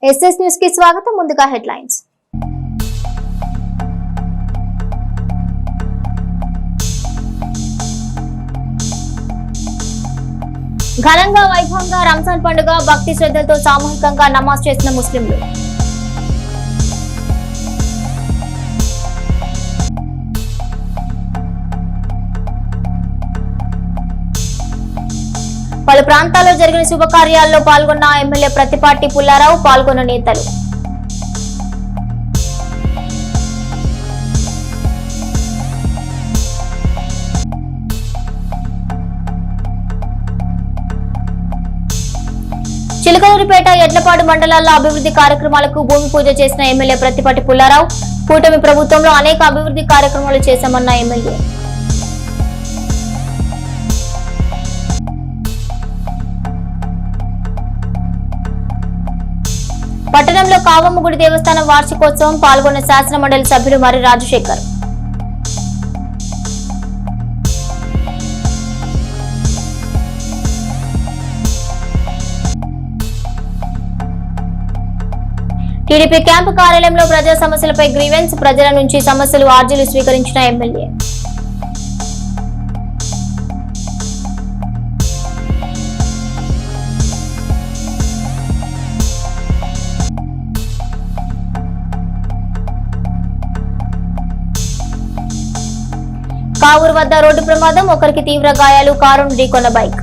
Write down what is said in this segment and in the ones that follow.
SS news కి స్వాగతం. ముందుగా హెడ్లైన్స్. ఘనంగా వైభవంగా రంజాన్ పండుగ భక్తి శ్రద్ధలతో సామూహికంగా నమాజ్ చేసిన ముస్లింలు. పలు ప్రాంతాల్లో జరిగిన శుభకార్యాల్లో పాల్గొన్న ఎమ్మెల్యే ప్రతిపాటి పుల్లారావు, పాల్గొన్న నేతలు. చిలకలూరిపేట, ఎడ్లపాడు మండలాల్లో అభివృద్ధి కార్యక్రమాలకు భూమి పూజ చేసిన ఎమ్మెల్యే ప్రతిపాటి పుల్లారావు. కూటమి ప్రభుత్వంలో అనేక అభివృద్ధి కార్యక్రమాలు చేశామన్న ఎమ్మెల్యే. పట్టణంలో కావమ్మ గుడి దేవస్థానం వార్షికోత్సవం, పాల్గొన్న శాసన మండలి సభ్యులు మరి రాజశేఖర్. టీడీపీ క్యాంపు కార్యాలయంలో ప్రజా సమస్యలపై గ్రీవెన్స్, ప్రజల నుంచి సమస్యలు, ఆర్జీలు స్వీకరించిన ఎమ్మెల్యే. కావూరు వద్ద రోడ్డు ప్రమాదం, ఒకరికి తీవ్ర గాయాలు, కారును ఢీకొన్న bike.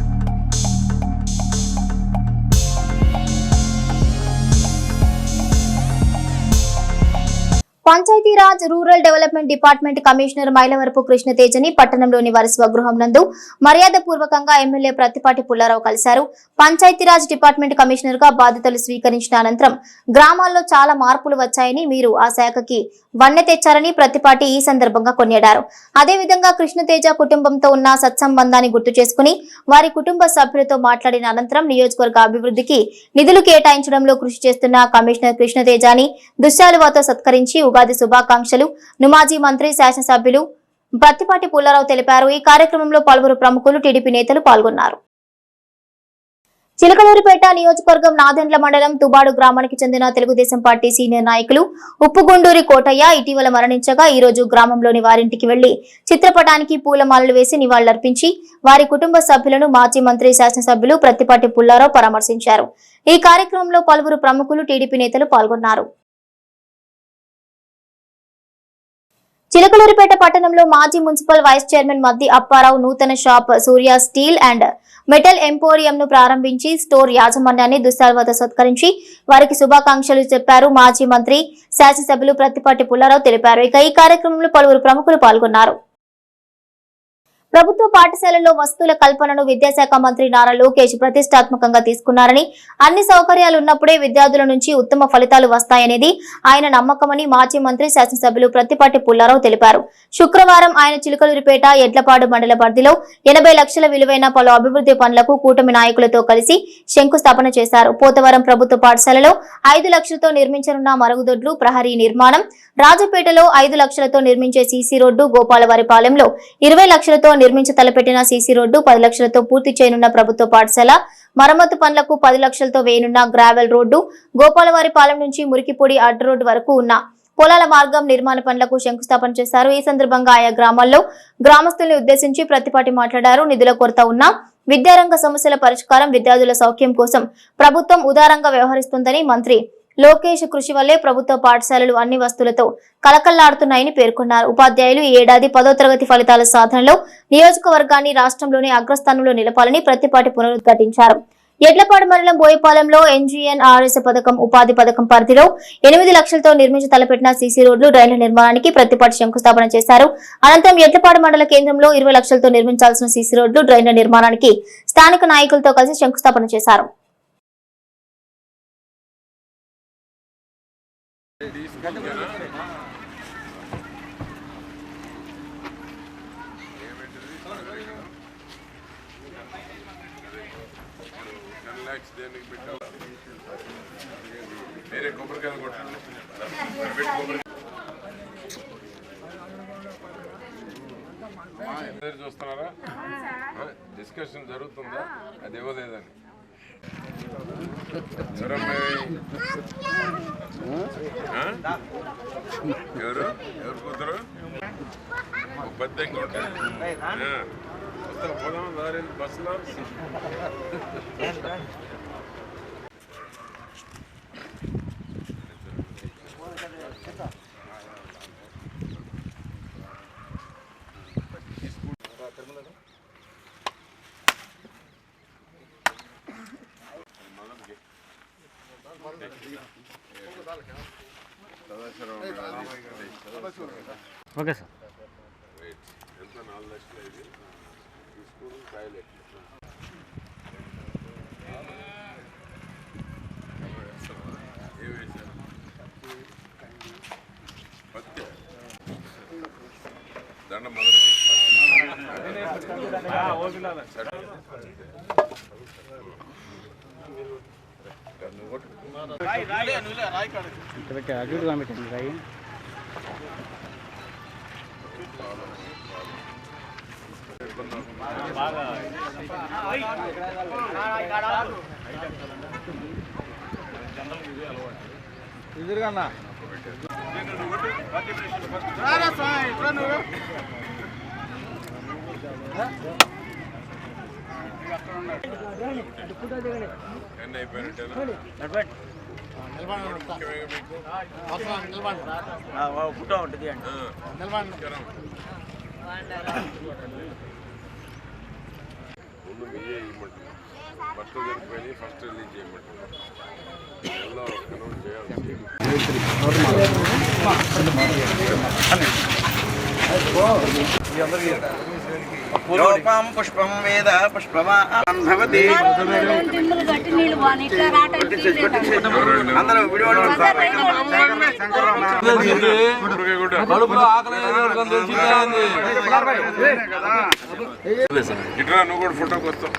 Panchayati Raj rural development department commissioner Mylavarapu కృష్ణతేజని పట్టణంలోని వారి స్వగృహం నందు మర్యాద పూర్వకంగా ఎమ్మెల్యే ప్రతిపాటి పుల్లారావు కలిశారు. పంచాయతీరాజ్ డిపార్ట్మెంట్ కమిషనర్ గా బాధ్యతలు స్వీకరించిన అనంతరం గ్రామాల్లో చాలా మార్పులు వచ్చాయని, మీరు ఆ శాఖకి వన్నె తెచ్చారని ప్రతిపాటి ఈ సందర్భంగా కొనియాడారు. అదేవిధంగా కృష్ణతేజ కుటుంబంతో ఉన్న సత్సంబంధాన్ని గుర్తు చేసుకుని వారి కుటుంబ సభ్యులతో మాట్లాడిన అనంతరం నియోజకవర్గ అభివృద్ధికి నిధులు కేటాయించడంలో కృషి చేస్తున్న కమిషనర్ కృష్ణతేజని దుశ్శాలువాతో సత్కరించి ఉగాది శుభాకాంక్షలు మాజీ మంత్రి, శాసనసభ్యులు ప్రతిపాటి పుల్లారావు తెలిపారు. ఈ కార్యక్రమంలో పలువురు ప్రముఖులు, టీడీపీ నేతలు పాల్గొన్నారు. చిలకలూరిపేట నియోజకవర్గం నాదెండ్ల మండలం తుబాడు గ్రామానికి చెందిన తెలుగుదేశం పార్టీ సీనియర్ నాయకులు ఉప్పుగుండూరి కోటయ్య ఇటీవల మరణించగా ఈ రోజు గ్రామంలోని వారింటికి వెళ్లి చిత్రపటానికి పూలమాలలు వేసి నివాళులర్పించి వారి కుటుంబ సభ్యులను మాజీ మంత్రి, శాసనసభ్యులు ప్రతిపాటి పుల్లారావు పరామర్శించారు. ఈ కార్యక్రమంలో పలువురు ప్రముఖులు, టీడీపీ నేతలు పాల్గొన్నారు. చిలకలూరిపేట పట్టణంలో మాజీ మున్సిపల్ వైస్ చైర్మన్ మద్ది అప్పారావు నూతన shop Surya steel and metal emporium ను ప్రారంభించి స్టోర్ యాజమాన్యాన్ని దుశ్శాలువాతో సత్కరించి వారికి శుభాకాంక్షలు చెప్పారు. మాజీ మంత్రి, శాసనసభ్యులు ప్రతిపాటి పుల్లారావు తెలిపారు. ఇక ఈ కార్యక్రమంలో పలువురు ప్రముఖులు పాల్గొన్నారు. ప్రభుత్వ పాఠశాలల్లో వసతుల కల్పనను విద్యాశాఖ మంత్రి నారా లోకేష్ ప్రతిష్టాత్మకంగా తీసుకున్నారని, అన్ని సౌకర్యాలు ఉన్నప్పుడే విద్యార్థుల నుంచి ఉత్తమ ఫలితాలు వస్తాయనేది ఆయన నమ్మకమని మాజీ మంత్రి, శాసనసభ్యులు ప్రతిపాటి పుల్లారావు తెలిపారు. శుక్రవారం ఆయన చిలకలూరిపేట, ఎడ్లపాడు మండల పరిధిలో 80 లక్షల విలువైన పలు అభివృద్ధి పనులకు కూటమి నాయకులతో కలిసి శంకుస్థాపన చేశారు. పోతవరం ప్రభుత్వ పాఠశాలలో 5 లక్షలతో నిర్మించనున్న మరుగుదొడ్లు, ప్రహరీ నిర్మాణం, రాజపేటలో 5 లక్షలతో నిర్మించే సీసీ రోడ్డు, గోపాలవారిపాలెంలో 20 లక్షలతో నిర్మించి తలపెట్టిన సీసీ రోడ్డు, 10 లక్షలతో పూర్తి చేయనున్న ప్రభుత్వ పాఠశాల మరమ్మతు పనులకు 10 లక్షలతో వేయనున్న గ్రావెల్ రోడ్డు, గోపాలవారిపాలెం నుంచి మురికిపొడి అడ్డు రోడ్డు వరకు ఉన్న పొలాల మార్గం నిర్మాణ పనులకు శంకుస్థాపన చేశారు. ఈ సందర్భంగా ఆయా గ్రామాల్లో గ్రామస్తుల్ని ఉద్దేశించి ప్రతిపాటి మాట్లాడారు. నిధుల కొరత ఉన్న విద్యారంగ సమస్యల పరిష్కారం, విద్యార్థుల సౌఖ్యం కోసం ప్రభుత్వం ఉదారంగా వ్యవహరిస్తుందని, మంత్రి లోకేష్ కృషి వల్లే ప్రభుత్వ పాఠశాలలు అన్ని వస్తువులతో కలకల్లాడుతున్నాయని పేర్కొన్నారు. ఉపాధ్యాయులు ఈ ఏడాది 10వ తరగతి ఫలితాల సాధనలో నియోజకవర్గాన్ని రాష్ట్రంలోనే అగ్రస్థానంలో నిలపాలని ప్రతిపాటి పునరుద్ఘాటించారు. ఎడ్లపాడు మండలం బోయపాలెంలో NGNRS పథకం, ఉపాధి పథకం పరిధిలో 8 లక్షలతో నిర్మించి తలపెట్టిన సీసీ రోడ్లు, డ్రైన్ల నిర్మాణానికి ప్రతిపాటి శంకుస్థాపన చేశారు. అనంతరం ఎడ్లపాడు మండల కేంద్రంలో 20 లక్షలతో నిర్మించాల్సిన సీసీ రోడ్లు, డ్రైన్ల నిర్మాణానికి స్థానిక నాయకులతో కలిసి శంకుస్థాపన చేశారు. చూస్తున్నారా? డిస్కషన్ జరుగుతుందా? అది ఇవ్వలేదని ఎవరు ఎవరు కూతురు బద్దెంగా పోదాం దారి బస్సులో ఓకే సార్ ఎంత 4 లక్షలు ఇది ఈ స్కూల్ కాయలు ఏం వేశారు పత్తి దండ మొదలు అటు కనిపెట్టండి రాయి ఎదురుగా ఎన్ని అయిపోయినట్టు ఫోటో ఉంటుంది అండి ముందు మీయే ఇవ్వమంటున్నారు ఫస్ట్ జరిగిపోయి ఫస్ట్ రిలీజ్ చేయమంటున్నారు ఎలా అనౌన్స్ చేయాలి రూపం పుష్పం వేద పుష్పమాభవతి అందరూ ఇట్లా నువ్వు కూడా ఫోటోకి వస్తావు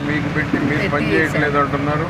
మీకు పెట్టి మీరు పని చేయట్లేదు అంటున్నారు.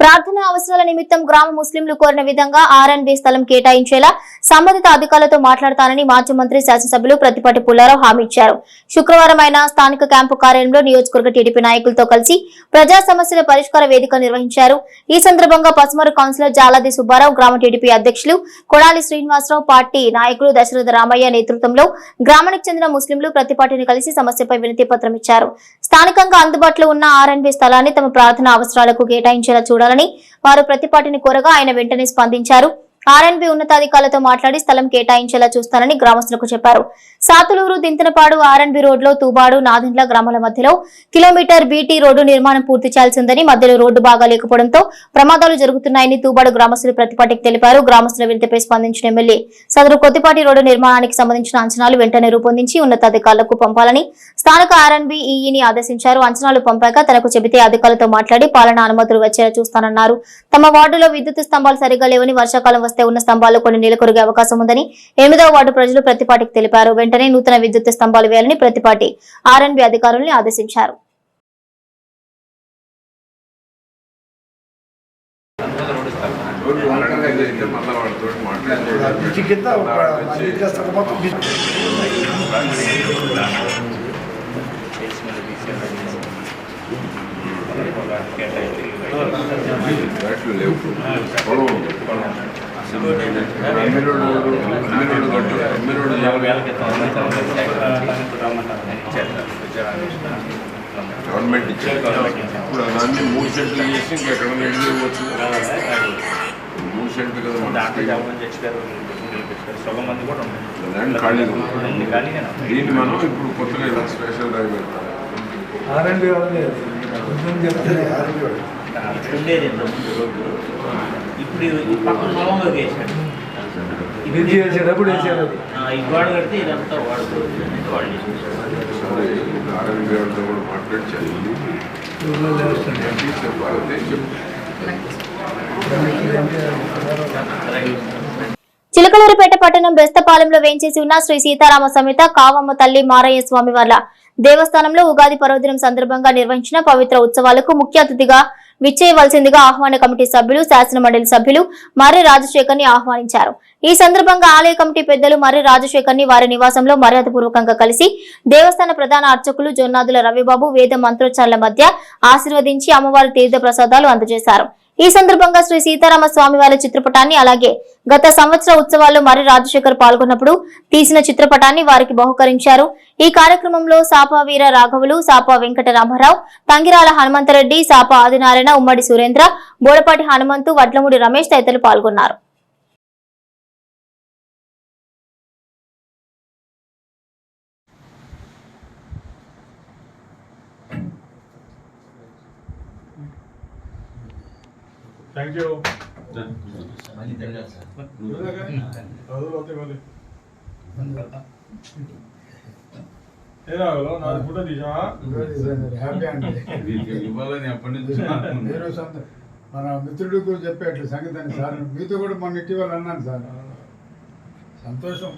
ప్రార్థనా అవసరాల నిమిత్తం గ్రామ ముస్లింలు కోరిన విధంగా ఆర్ఎన్బి స్థలం కేటాయించేలా సంబంధిత అధికారులతో మాట్లాడతానని మాజీ మంత్రి శాసనసభ్యులు ప్రతిపాటి పుల్లారావు హామీ ఇచ్చారు. శుక్రవారం ఆయన స్థానిక క్యాంపు కార్యాలయంలో నియోజకవర్గ టీడీపీ నాయకులతో కలిసి ప్రజా సమస్యల పరిష్కార వేదిక నిర్వహించారు. ఈ సందర్భంగా పసుమరు కౌన్సిలర్ జాలాది సుబ్బారావు, గ్రామ టీడీపీ అధ్యక్షులు కొడాలి శ్రీనివాసరావు, పార్టీ నాయకులు దశరథ రామయ్య నేతృత్వంలో గ్రామానికి చెందిన ముస్లింలు ప్రతిపాటిని కలిసి సమస్యపై వినతి పత్రం ఇచ్చారు. స్థానికంగా అందుబాటులో ఉన్న ఆర్ఎన్బి స్థలాన్ని తమ ప్రార్థనా అవసరాలకు కేటాయించేలా చూడాలని వారు ప్రతిపాటిని కోరగా ఆయన వెంటనే స్పందించారు. ఆర్ఎన్బి ఉన్నతాధికారులతో మాట్లాడి స్థలం కేటాయించేలా చూస్తానని గ్రామస్తులకు చెప్పారు. సాతులూరు, దింతనపాడు, ఆర్ఎన్బి రోడ్లో తూబాడు, నాదెండ్ల గ్రామాల మధ్యలో కిలోమీటర్ బీటీ రోడ్డు నిర్మాణం పూర్తి చేయాల్సిందని, మధ్యలో రోడ్డు బాగా లేకపోవడంతో ప్రమాదాలు జరుగుతున్నాయని తూబాడు గ్రామస్తులు ప్రతిపాటికి తెలిపారు. గ్రామస్తుల వినతిపై స్పందించిన ఎమ్మెల్యే సదరు కొద్దిపాటి రోడ్డు నిర్మాణానికి సంబంధించిన అంచనాలు వెంటనే రూపొందించి ఉన్నతాధికారులకు పంపాలని స్థానిక ఆర్ఎన్బి ఈఈని ఆదేశించారు. అంచనాలు పంపాక తనకు చెబితే అధికారులతో మాట్లాడి పాలనా అనుమతులు వచ్చేలా చూస్తానన్నారు. తమ వార్డులో విద్యుత్ స్తంభాలు సరిగా లేవని, వర్షాకాలం వస్తే ఉన్న స్తంభాలు కొన్ని నెలకొరిగే అవకాశం ఉందని 8వ వార్డు ప్రజలు ప్రతిపాటికి తెలిపారు. వెంటనే నూతన విద్యుత్ స్తంభాలు వేయాలని ప్రతిపాటి ఆర్ఎన్బి అధికారుల్ని ఆదేశించారు. గవర్నమెంట్ ఇచ్చారు. ఇప్పుడు దాన్ని 3 సెంట్లు చేసి ఇంకెక్కడ ఇవ్వచ్చు. 3 సెంట్లు కదా ల్యాండ్ ఖాళీ. దీన్ని మనం ఇప్పుడు కొత్తగా ఇలా స్పెషల్ డ్రైవ్ పెడతాం. ఇప్పుడు పక్కన పొలంలోకి వేసాడు. ఇది వేసేటప్పుడు వేసాడు. ఈ గోడ కడితే ఇదంతా వాడుకోవచ్చు అనేది వాళ్ళు ఆర్ఎన్బి వాళ్ళతో కూడా మాట్లాడి చిలకలూరిపేట పట్టణం బెస్తపాలెంలో వేంచేసి ఉన్న శ్రీ సీతారామ సమేత కావమ్మ తల్లి మారయ్య స్వామి వార్ల దేవస్థానంలో ఉగాది పర్వదినం సందర్భంగా నిర్వహించిన పవిత్ర ఉత్సవాలకు ముఖ్య అతిథిగా విచ్చేయవలసిందిగా ఆహ్వాన కమిటీ సభ్యులు శాసన మండలి సభ్యులు మర్రి రాజశేఖర్ ని ఆహ్వానించారు. ఈ సందర్భంగా ఆలయ కమిటీ పెద్దలు మర్రి రాజశేఖర్ ని వారి నివాసంలో మర్యాదపూర్వకంగా కలిసి దేవస్థాన ప్రధాన అర్చకులు జొన్నాదుల రవిబాబు వేద మంత్రోచ్చారణల మధ్య ఆశీర్వదించి అమ్మవారి తీర్థ ప్రసాదాలు అందజేశారు. ఈ సందర్భంగా శ్రీ సీతారామ స్వామి వారి చిత్రపటాన్ని అలాగే గత సంవత్సర ఉత్సవాల్లో మర్రి రాజశేఖర్ పాల్గొన్నప్పుడు తీసిన చిత్రపటాన్ని వారికి బహుకరించారు. ఈ కార్యక్రమంలో సాపా వీర రాఘవులు, సాపా వెంకట రామారావు, తంగిరాల హనుమంతరెడ్డి, సాపా ఆదినారాయణ, ఉమ్మడి సురేంద్ర, బోడపాటి హనుమంతు, వడ్లమూడి రమేష్ తదితరులు పాల్గొన్నారు. Thank you. ఫోటో తీసా ఇవ్వాలని ఎప్పటి నుంచి మీరు మన మిత్రుడు కూడా చెప్పేట్లు సంగతి సార్, మీతో కూడా మొన్న ఇటీవల అన్నాను సార్. సంతోషం.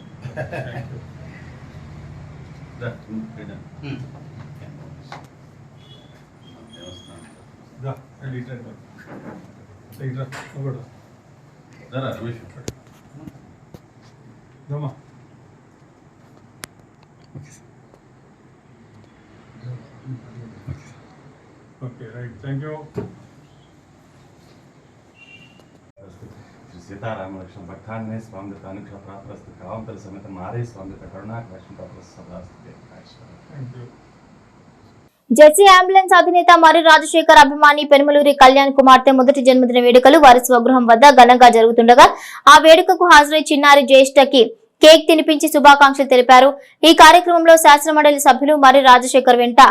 Okay right, thank you. Sitaram Lakshman भक्तान ने स्वामी अनुग्रह प्राप्त कावंतल समेत मारे स्वामी करुणा लक्ष्मण प्राप्त सदास्ते. Thank you. జెర్సీ అంబులెన్స్ అధినేత మర్రి రాజశేఖర్ అభిమాని పెనుమలూరి కళ్యాణ్ కుమార్తె మొదటి జన్మదిన వేడుకలు వారి స్వగృహం వద్ద ఘనంగా జరుగుతుండగా ఆ వేడుకకు హాజరై చిన్నారి జ్యేష్ఠకి కేక్ తినిపించి శుభాకాంక్షలు తెలిపారు. ఈ కార్యక్రమంలో శాసన మండలి సభ్యులు మర్రి రాజశేఖర్ వెంట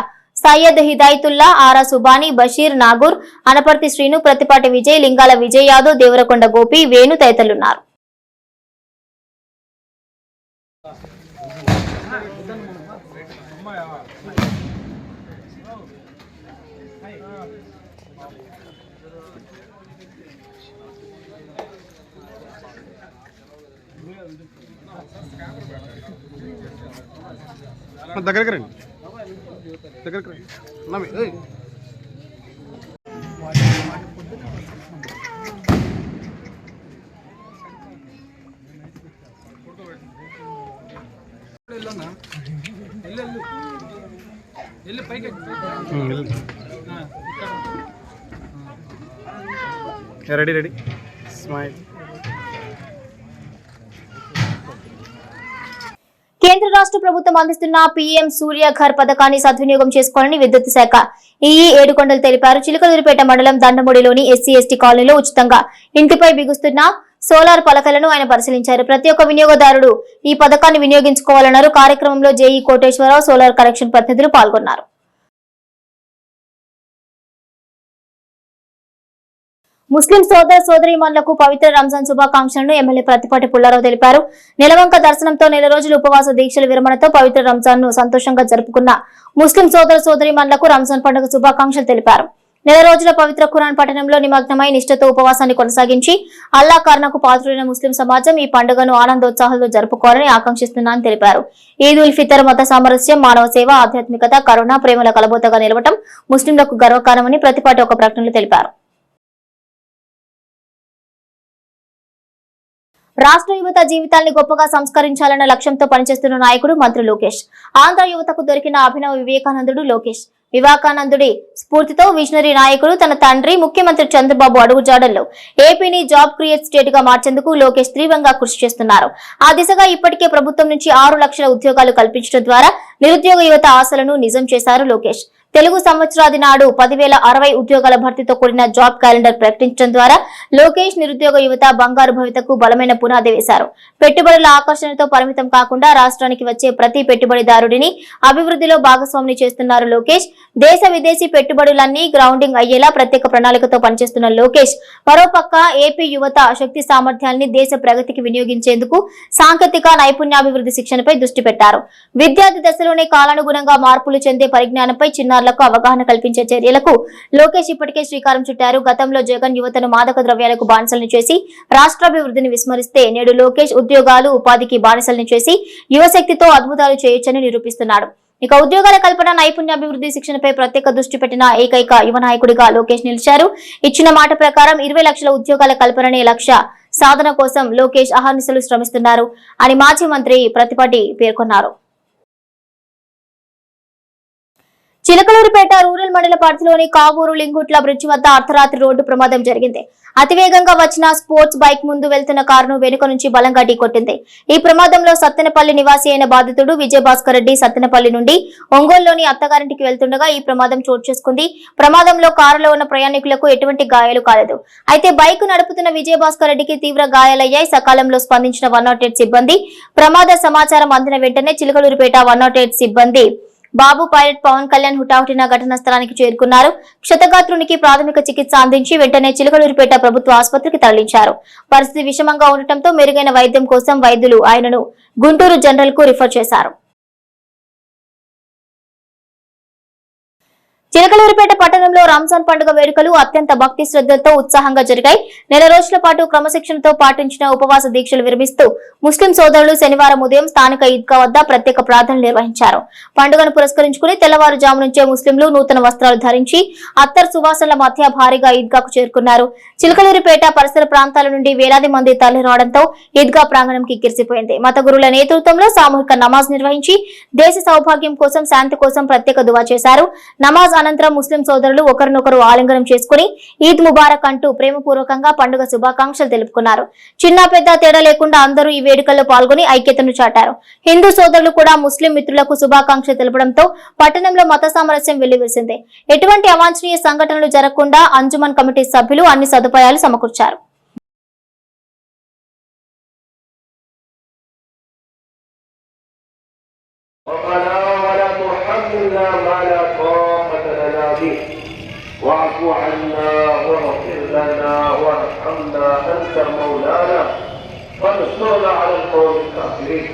సయ్యద్ హిదాయతుల్లా, ఆరా సుబానీ, బషీర్, నాగూర్, అనపర్తి శ్రీను, ప్రతిపాటి విజయ్, లింగాల విజయ్ యాదవ్, దేవరకొండ గోపి, వేణు తదితరులున్నారు. దగ్గరికి రండి, దగ్గరికి రండి. Ready ready smile. కేంద్ర రాష్ట్ర ప్రభుత్వం అందిస్తున్న పీఎం సూర్య ఘర్ పథకాన్ని సద్వినియోగం చేసుకోవాలని విద్యుత్ శాఖ ఈఈ ఏడుకొండలు తెలిపారు. చిలకలూరిపేట మండలం దండమూడిలోని ఎస్సీ ఎస్టీ కాలనీలో ఉచితంగా ఇంటిపై బిగుస్తున్న సోలార్ పలకలను ఆయన పరిశీలించారు. ప్రతి ఒక్క వినియోగదారుడు ఈ పథకాన్ని వినియోగించుకోవాలన్నారు. కార్యక్రమంలో జేఈ కోటేశ్వరరావు, సోలార్ కనెక్షన్ ప్రతినిధులు పాల్గొన్నారు. ముస్లిం సోదర సోదరీమణులకు పవిత్ర రంజాన్ శుభాకాంక్షలను ఎమ్మెల్యే ప్రతిపాటి పుల్లారావు తెలిపారు. నెలవంక దర్శనంతో నెల రోజుల ఉపవాస దీక్షల విరమణతో పవిత్ర రంజాన్ ను సంతోషంగా జరుపుకున్న ముస్లిం సోదర సోదరీమణులకు రంజాన్ పండుగ శుభాకాంక్షలు తెలిపారు. నెల రోజుల పవిత్ర ఖురాన్ పఠనంలో నిమగ్నమై నిష్ఠతో ఉపవాసాన్ని కొనసాగించి అల్లా కరుణకు పాత్రులైన ముస్లిం సమాజం ఈ పండుగను ఆనందోత్సాహాలతో జరుపుకోవాలని ఆకాంక్షిస్తున్నానని తెలిపారు. ఈద్ ఉల్ ఫితర్ మత సామరస్యం, మానవ సేవ, ఆధ్యాత్మికత, కరుణ, ప్రేమల కలబోతగా నిలవటం ముస్లింలకు గర్వకారణమని ప్రతిపాటి ఒక ప్రకటనలో తెలిపారు. రాష్ట్ర యువత జీవితాల్ని గొప్పగా సంస్కరించాలన్న లక్ష్యంతో పనిచేస్తున్న నాయకుడు మంత్రి లోకేష్. ఆంధ్ర యువతకు దొరికిన అభినవ వివేకానందుడు లోకేష్. వివేకానందుడి స్ఫూర్తితో విజనరీ నాయకుడు తన తండ్రి ముఖ్యమంత్రి చంద్రబాబు అడుగుజాడల్లో ఏపీని జాబ్ క్రియేట్ స్టేట్ గా మార్చేందుకు లోకేష్ తీవ్రంగా కృషి చేస్తున్నారు. ఆ దిశగా ఇప్పటికే ప్రభుత్వం నుంచి 6 లక్షల ఉద్యోగాలు కల్పించడం ద్వారా నిరుద్యోగ యువత ఆశలను నిజం చేశారు లోకేష్. తెలుగు సంవత్సరాది నాడు 10,060 ఉద్యోగాల భర్తీతో కూడిన జాబ్ క్యాలెండర్ ప్రకటించడం ద్వారా లోకేష్ నిరుద్యోగ యువత బంగారు భవితకు బలమైన పునాది వేశారు. పెట్టుబడుల ఆకర్షణతో పరిమితం కాకుండా రాష్ట్రానికి వచ్చే ప్రతి పెట్టుబడిదారుడిని అభివృద్ధిలో భాగస్వామిని చేస్తున్నారు లోకేష్. దేశ విదేశీ పెట్టుబడులన్నీ గ్రౌండింగ్ అయ్యేలా ప్రత్యేక ప్రణాళికతో పనిచేస్తున్న లోకేష్ మరోపక్క ఏపీ యువత శక్తి సామర్థ్యాన్ని దేశ ప్రగతికి వినియోగించేందుకు సాంకేతిక నైపుణ్యాభివృద్ధి శిక్షణపై దృష్టి పెట్టారు. విద్యార్థి దశలోనే కాలానుగుణంగా మార్పులు చెందే పరిజ్ఞానంపై చిన్నారులకు అవగాహన కల్పించే చర్యలకు లోకేష్ ఇప్పటికే శ్రీకారం చుట్టారు. గతంలో జగన్ యువతను మాదక ద్రవ్యాలకు బానిసలను చేసి రాష్ట్రాభివృద్ధిని విస్మరిస్తే నేడు లోకేష్ ఉద్యోగాలు, ఉపాధికి బానిసలను చేసి యువశక్తితో అద్భుతాలు చేయొచ్చని నిరూపిస్తున్నాడు. ఇక ఉద్యోగాల కల్పన నైపుణ్యాభివృద్ధి శిక్షణపై ప్రత్యేక దృష్టి పెట్టిన ఏకైక యువ నాయకుడిగా లోకేష్ నిలిచారు. ఇచ్చిన మాట ప్రకారం 20 లక్షల ఉద్యోగాల కల్పననే లక్ష్య సాధన కోసం లోకేష్ అహర్నిశలు శ్రమిస్తున్నారు అని మాజీ మంత్రి ప్రతిపాటి పేర్కొన్నారు. చిలకలూరిపేట రూరల్ మండల పరిధిలోని కావూరు లింగుట్ల బ్రిడ్జ్ వద్ద అర్ధరాత్రి రోడ్డు ప్రమాదం జరిగింది. అతివేగంగా వచ్చిన స్పోర్ట్స్ బైక్ ముందు వెళ్తున్న కారును వెనుక నుంచి బలంగా ఢీకొట్టింది. ఈ ప్రమాదంలో సత్తెనపల్లి నివాసి అయిన బాధితుడు విజయభాస్కర్ రెడ్డి సత్తెనపల్లి నుండి ఒంగోలులోని అత్తగారింటికి వెళ్తుండగా ఈ ప్రమాదం చోటు చేసుకుంది. ప్రమాదంలో కారులో ఉన్న ప్రయాణికులకు ఎటువంటి గాయాలు కాలేదు. అయితే బైక్ నడుపుతున్న విజయభాస్కర్ రెడ్డికి తీవ్ర గాయాలయ్యాయి. సకాలంలో స్పందించిన 108 సిబ్బంది ప్రమాద సమాచారం అందిన వెంటనే చిలకలూరిపేట 108 సిబ్బంది బాబు పైలట్ పవన్ కళ్యాణ్ హుటాహుటిన ఘటనా స్థలానికి చేరుకున్నారు. క్షతగాత్రునికి ప్రాథమిక చికిత్స అందించి వెంటనే చిలకలూరిపేట ప్రభుత్వ ఆసుపత్రికి తరలించారు. పరిస్థితి విషమంగా ఉండటంతో మెరుగైన వైద్యం కోసం వైద్యులు ఆయనను గుంటూరు జనరల్ కు రిఫర్ చేశారు. చిలకలూరిపేట పట్టణంలో రంజాన్ పండుగ వేడుకలు అత్యంత భక్తి శ్రద్ధలతో ఉత్సాహంగా జరిగాయి. నెల రోజుల పాటు క్రమశిక్షణతో పాటించిన ఉపవాస దీక్షలు విరమిస్తూ ముస్లిం సోదరులు శనివారం ఉదయం స్థానిక ఈద్గా వద్ద ప్రత్యేక ప్రార్థనలు నిర్వహించారు. పండుగను పురస్కరించుకుని తెల్లవారుజాము నుంచే ముస్లింలు నూతన వస్త్రాలు ధరించి అత్తర్ సువాసనల మధ్య భారీగా ఈద్గాకు చేరుకున్నారు. చిలకలూరిపేట పరిసర ప్రాంతాల నుండి వేలాది మంది తరలిరావడంతో ఈద్గా ప్రాంగణం కిక్కిరిసిపోయింది. మత గురువుల నేతృత్వంలో సామూహిక నమాజ్ నిర్వహించి దేశ సౌభాగ్యం కోసం శాంతి కోసం ప్రత్యేక దువా చేశారు. నమాజ్ అనంతరం ముస్లిం సోదరులు ఒకరినొకరు ఆలింగనం చేసుకుని ఈద్ ముబారక్ అంటూ ప్రేమపూర్వకంగా పండుగ శుభాకాంక్షలు తెలుపుకున్నారు. చిన్న పెద్ద తేడా లేకుండా అందరూ ఈ వేడుకల్లో పాల్గొని ఐక్యతను చాటారు. హిందూ సోదరులు కూడా ముస్లిం మిత్రులకు శుభాకాంక్షలు తెలపడంతో పట్టణంలో మత సామరస్యం వెల్లివిరిసింది. ఎటువంటి అవాంఛనీయ సంఘటనలు జరగకుండా అంజుమన్ కమిటీ సభ్యులు అన్ని సదుపాయాలు సమకూర్చారు. واعف عنا واغفر لنا وارحمنا أنت مولانا فانصرنا على القوم الكافرين.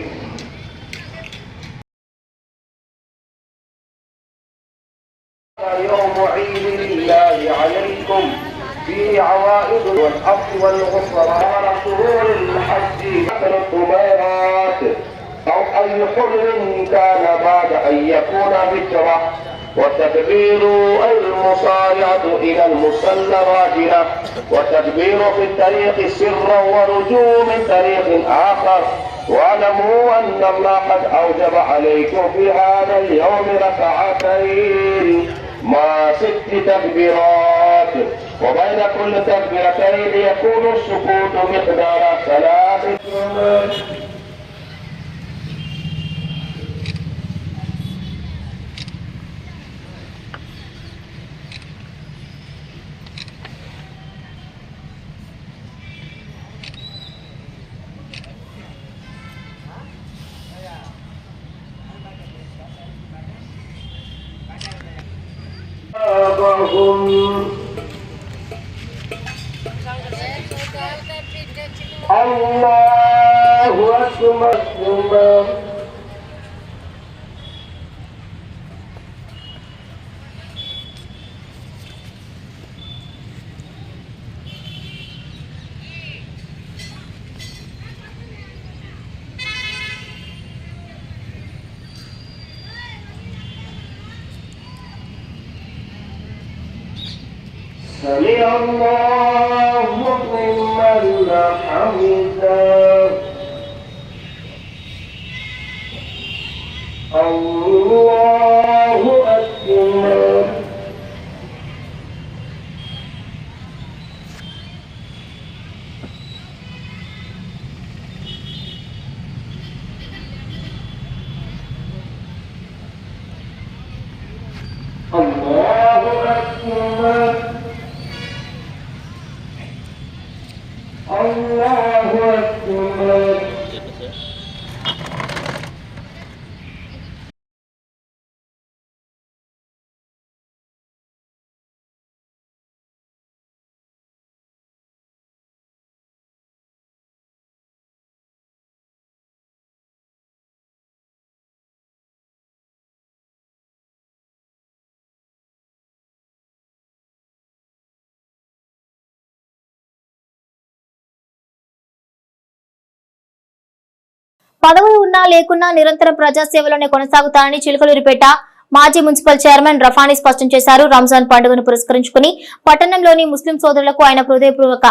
يوم عيد لله عليكم فيه عوائد والحق والغفران شهور الحج مثل الطميرات أو أي حر كان بعد أن يكون بكرة وتكبير المصارعة إلى المصلى راجلة وتكبير في الطريق سرا ورجوع من طريق آخر. واعلموا أن الله قد أوجب عليكم في هذا اليوم ركعتين مع 6 تكبيرات وبين كل تكبيرتين يكون السكوت مقدار 3. Allahu Akbar. سمع الله لمن حمده. الله أكبر. الله أكبر. الله أكبر. పదవులు ఉన్నా లేకున్నా నిరంతరం ప్రజాసేవలోనే కొనసాగుతానని చిలకలూరిపేట మాజీ మున్సిపల్ చైర్మన్ రఫానీ స్పష్టం చేశారు. రంజాన్ పండుగను పురస్కరించుకుని పట్టణంలోని ముస్లిం సోదరులకు ఆయన హృదయపూర్వక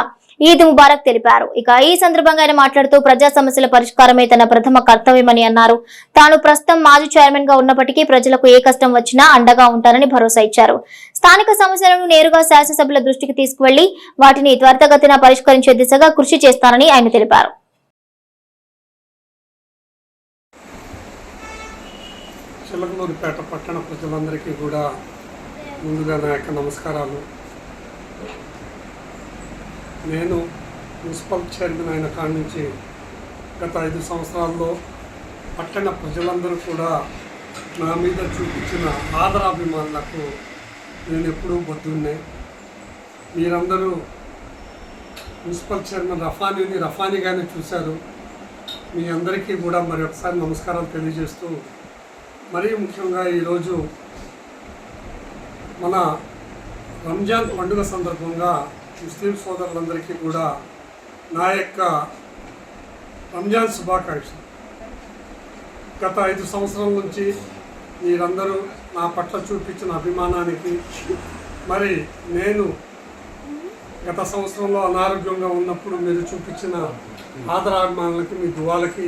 ఈద్ ముబారక్ తెలిపారు. ఇక ఈ సందర్భంగా ఆయన మాట్లాడుతూ ప్రజా సమస్యల పరిష్కారమే తన ప్రథమ కర్తవ్యమని అన్నారు. తాను ప్రస్తుతం మాజీ చైర్మన్ గా ఉన్నప్పటికీ ప్రజలకు ఏ కష్టం వచ్చినా అండగా ఉంటానని భరోసా ఇచ్చారు. స్థానిక సమస్యలను నేరుగా శాసనసభ్యుల దృష్టికి తీసుకువెళ్లి వాటిని త్వరితగతిన పరిష్కరించే దిశగా కృషి చేస్తానని ఆయన తెలిపారు. చిలకలూరిపేట పట్టణ ప్రజలందరికీ కూడా ముందుగా నా యొక్క నమస్కారాలు. నేను మున్సిపల్ చైర్మన్ అయిన కాడి నుంచి గత 5 సంవత్సరాల్లో పట్టణ ప్రజలందరూ కూడా నా మీద చూపించిన ఆదరాభిమానులకు నేను ఎప్పుడూ బద్దున్నే. మీరందరూ మున్సిపల్ చైర్మన్ రఫానీగానే చూశారు. మీ అందరికీ కూడా మరి ఒకసారి నమస్కారాలు తెలియజేస్తూ, మరీ ముఖ్యంగా ఈరోజు మన రంజాన్ పండుగ సందర్భంగా ముస్లిం సోదరులందరికీ కూడా నా యొక్క రంజాన్ శుభాకాంక్షలు. గత 5 సంవత్సరాల నుంచి మీరందరూ నా పట్ల చూపించిన అభిమానానికి, మరి నేను గత సంవత్సరంలో అనారోగ్యంగా ఉన్నప్పుడు మీరు చూపించిన ఆదరాభిమానులకి, మీ దువాలకి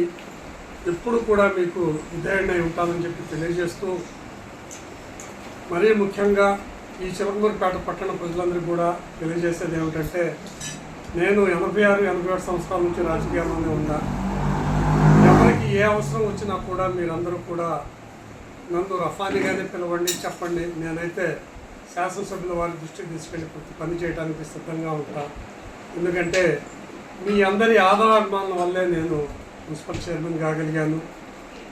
ఎప్పుడు కూడా మీకు విధేయుడై ఉంటానని చెప్పి తెలియజేస్తూ, మరీ ముఖ్యంగా ఈ చిలకలూరిపేట పట్టణ ప్రజలందరికీ కూడా తెలియజేసేది ఏమిటంటే, నేను 86-87 సంవత్సరాల నుంచి రాజకీయాల్లోనే ఉన్నా. ఎవరికి ఏ అవసరం వచ్చినా కూడా మీరందరూ కూడా నన్ను రఫానీగానే పిలవండి, చెప్పండి. నేనైతే శాసనసభ్యుల వారి దృష్టికి తీసుకెళ్ళి ప్రతి పని చేయడానికి సిద్ధంగా ఉంటా. ఎందుకంటే మీ అందరి ఆదరాభిమానుల వల్లే నేను మున్సిపల్ చైర్మన్ కాగలిగాను.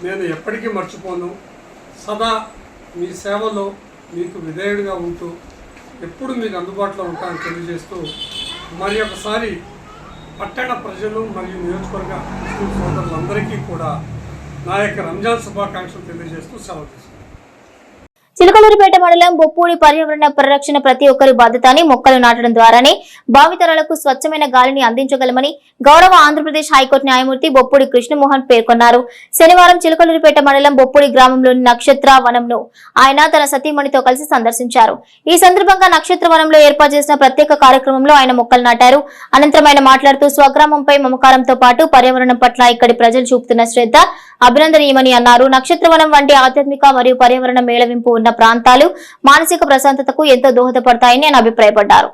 నేను ఎప్పటికీ మర్చిపోను. సదా మీ సేవలో మీకు విధేయుడిగా ఉంటూ ఎప్పుడు మీకు అందుబాటులో ఉంటానని తెలియజేస్తూ, మరి ఒకసారి పట్టణ ప్రజలు మరియు నియోజకవర్గ ముస్లిం సోదరులందరికీ కూడా నా యొక్క రంజాన్ శుభాకాంక్షలు తెలియజేస్తూ సెలవు తీసుకుంటాను. చిలకలూరిపేట మండలం బొప్పూడి పర్యావరణ పరిరక్షణ ప్రతి ఒక్కరి బాధ్యత అని, మొక్కలు నాటడం ద్వారానే భావితరాలకు స్వచ్ఛమైన గాలిని అందించగలమని గౌరవ ఆంధ్రప్రదేశ్ హైకోర్టు న్యాయమూర్తి బొప్పూడి కృష్ణమోహన్ పేర్కొన్నారు. శనివారం చిలకలూరిపేట మండలం బొప్పూడి గ్రామంలోని నక్షత్ర వనంను ఆయన తన సతీమణితో కలిసి సందర్శించారు. ఈ సందర్భంగా నక్షత్ర వనంలో ఏర్పాటు చేసిన ప్రత్యేక కార్యక్రమంలో ఆయన మొక్కలు నాటారు. అనంతరం ఆయన మాట్లాడుతూ స్వగ్రామంపై మమకారంతో పాటు పర్యావరణం పట్ల ఇక్కడి ప్రజలు చూపుతున్న శ్రద్ధ అభినందనీయమని అన్నారు. నక్షత్రవనం వంటి ఆధ్యాత్మిక మరియు పర్యావరణ మేళవింపు ఉన్న ప్రాంతాలు మానసిక ప్రశాంతతకు ఎంతో దోహదపడతాయని ఆయన అభిప్రాయపడ్డారు.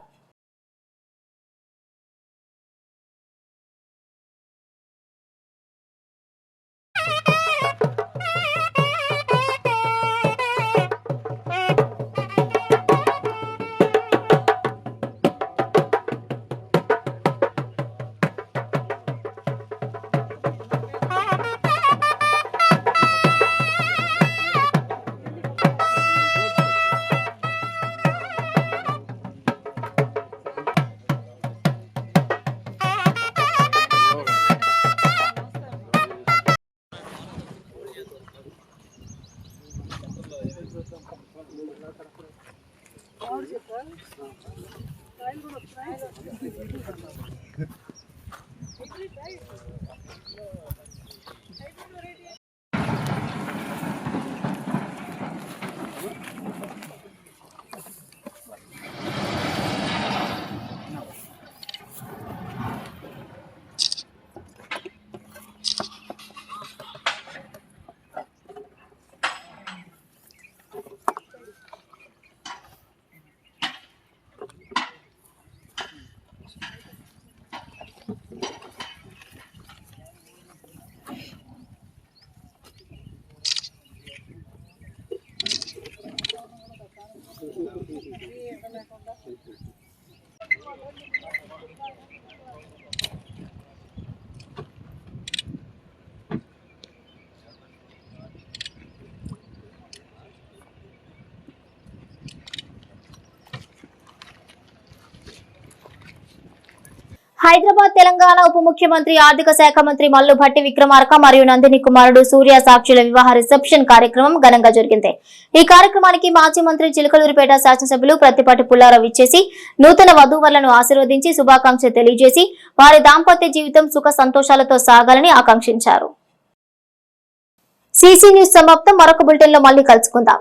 హైదరాబాద్ తెలంగాణ ఉప ముఖ్యమంత్రి ఆర్థిక శాఖ మంత్రి మల్లు భట్టి విక్రమార్క మరియు నందిని కుమారుడు సూర్య సాక్షుల వివాహ రిసెప్షన్ కార్యక్రమం ఘనంగా జరిగింది. ఈ కార్యక్రమానికి మాజీ మంత్రి చిలకలూరిపేట శాసనసభ్యులు ప్రత్తిపాటి పుల్లారావు ఇచ్చేసి నూతన వధూవరులను ఆశీర్వదించి శుభాకాంక్షలు తెలియజేసి వారి దాంపత్య జీవితం సుఖ సంతోషాలతో సాగాలని ఆకాంక్షించారు. సీసీ న్యూస్ సమాప్తం. మరొక బులెటిన్ లో మళ్ళీ కలుసుకుందాం.